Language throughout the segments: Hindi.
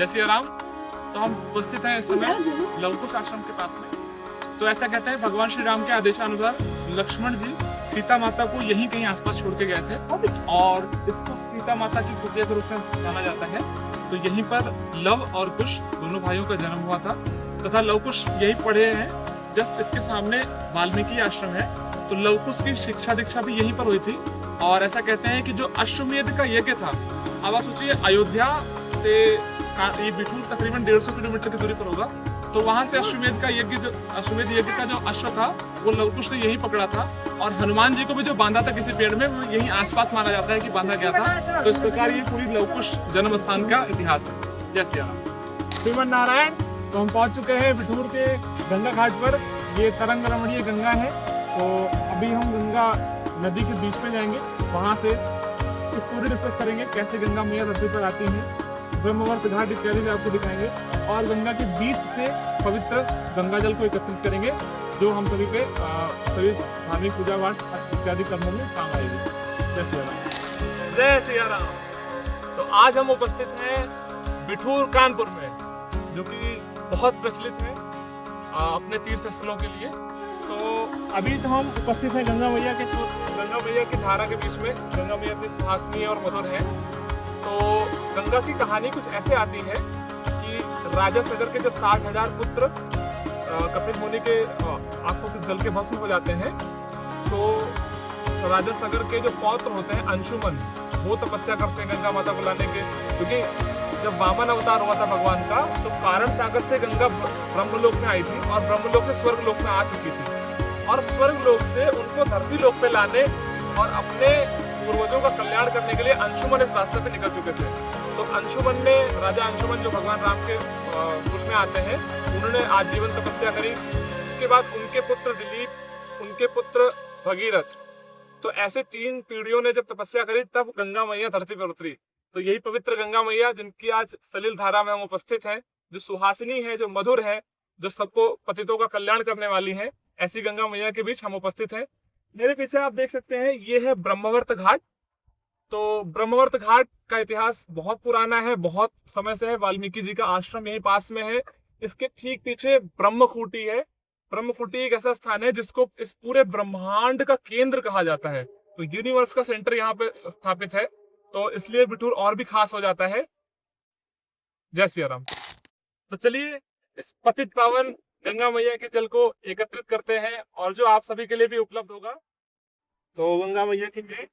जय सिया राम। तो हम उपस्थित हैं इस समय लवकुश आश्रम के पास में। तो ऐसा कहते हैं भगवान श्री राम के आदेशानुसार लक्ष्मण जी सीता माता को यहीं कहीं आसपास छोड़ के गए थे और इसको सीता माता की कुटिया के रूप में जाना जाता है। तो यहीं पर लव और कुश दोनों भाइयों का जन्म हुआ था तथा लवकुश यही पढ़े हैं। जस्ट इसके सामने वाल्मीकि आश्रम है। तो लवकुश की शिक्षा दीक्षा भी यहीं पर हुई थी। और ऐसा कहते हैं कि जो अश्वमेध का यज्ञ था, अब आप सोचिए अयोध्या से ये बिठूर तकरीबन 150 किलोमीटर की दूरी पर होगा। तो वहां से अश्वमेध यज्ञ का जो अश्व था वो लवकुश ने यही पकड़ा था। और हनुमान जी को भी जो बांधा था किसी पेड़ में, वो यही आसपास माना जाता है कि बांधा गया था। तो इस प्रकार ये पूरी लवकुश जन्म स्थान का इतिहास है। जय सिया राम। श्रीमन नारायण। तो हम पहुंच चुके हैं बिठूर के गंगा घाट पर। ये तरंग रमणीय गंगा है। तो अभी हम गंगा नदी के बीच में जाएंगे, वहां से पूरी डिस्कस करेंगे कैसे गंगा मैया धरती पर आती हैं, ब्रह्मवर्त घाट इत्यादि भी आपको दिखाएंगे और गंगा के बीच से पवित्र गंगा जल को एकत्रित करेंगे जो हम सभी पे सभी धार्मिक पूजा पाठ इत्यादि कर्मों में काम आएगी। जय सिया राम। जय सिया राम। तो आज हम उपस्थित हैं बिठूर कानपुर में, जो कि बहुत प्रचलित है अपने तीर्थ स्थलों के लिए। तो अभी तो हम उपस्थित हैं गंगा मैया की धारा के बीच में। गंगा मैया इतनी सुहासनीय और मधुर है। तो गंगा की कहानी कुछ ऐसे आती है कि राजा सगर के जब 60,000 पुत्र कपिल मुनि के आंखों से जल के भस्म हो जाते हैं, तो राजा सगर के जो पौत्र होते हैं अंशुमन, वो तपस्या करते हैं गंगा माता को लाने के। क्योंकि जब वामन अवतार हुआ था भगवान का, तो कारण सागर से गंगा ब्रह्मलोक में आई थी और ब्रह्मलोक से स्वर्गलोक में आ चुकी थी। और स्वर्गलोक से उनको धरती लोक पे लाने और अपने पूर्वजों का कल्याण करने के लिए अंशुमन इस रास्ते पे निकल चुके थे। तो अंशुमन ने, राजा अंशुमन जो भगवान राम के कुल में आते हैं, उन्होंने आजीवन तपस्या करी। उसके बाद उनके पुत्र दिलीप, उनके पुत्र भगीरथ, तो ऐसे 3 पीढ़ियों ने जब तपस्या करी तब गंगा मैया धरती पर उतरी। तो यही पवित्र गंगा मैया, जिनकी आज सलिल धारा में हम उपस्थित हैं, जो सुहासिनी है, जो मधुर है, जो सबको पतितों का कल्याण करने वाली है, ऐसी गंगा मैया के बीच हम उपस्थित हैं। मेरे पीछे आप देख सकते हैं ये है ब्रह्मवर्त घाट। तो ब्रह्मवर्त घाट का इतिहास बहुत पुराना है, बहुत समय से है। वाल्मीकि जी का आश्रम यहीं पास में है। इसके ठीक पीछे ब्रह्मकुटी है। ब्रह्मकुटी एक ऐसा स्थान है जिसको इस पूरे ब्रह्मांड का केंद्र कहा जाता है। तो यूनिवर्स का सेंटर यहाँ पे स्थापित है, तो इसलिए बिठूर और भी खास हो जाता है। जय सिया राम। तो चलिए इस पतित पावन गंगा मैया के जल को एकत्रित करते हैं और जो आप सभी के लिए भी उपलब्ध होगा। तो गंगा मैया के लिए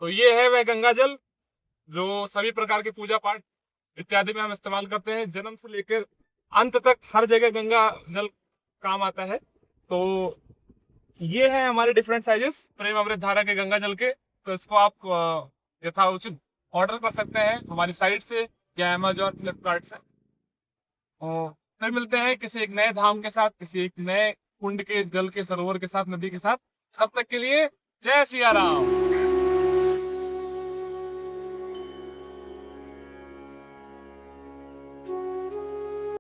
तो ये है वह गंगा जल जो सभी प्रकार के पूजा पाठ इत्यादि में हम इस्तेमाल करते हैं। जन्म से लेकर अंत तक हर जगह गंगा जल काम आता है। तो ये है हमारे डिफरेंट साइजेस प्रेम अमृत धारा के गंगा जल के। तो इसको आप यथाउचित ऑर्डर कर सकते हैं हमारी साइट से या अमेजोन, फ्लिपकार्ट से। और फिर मिलते हैं किसी एक नए धाम के साथ, किसी एक नए कुंड के जल के सरोवर के साथ, नदी के साथ। तब तक के लिए जय सिया राम।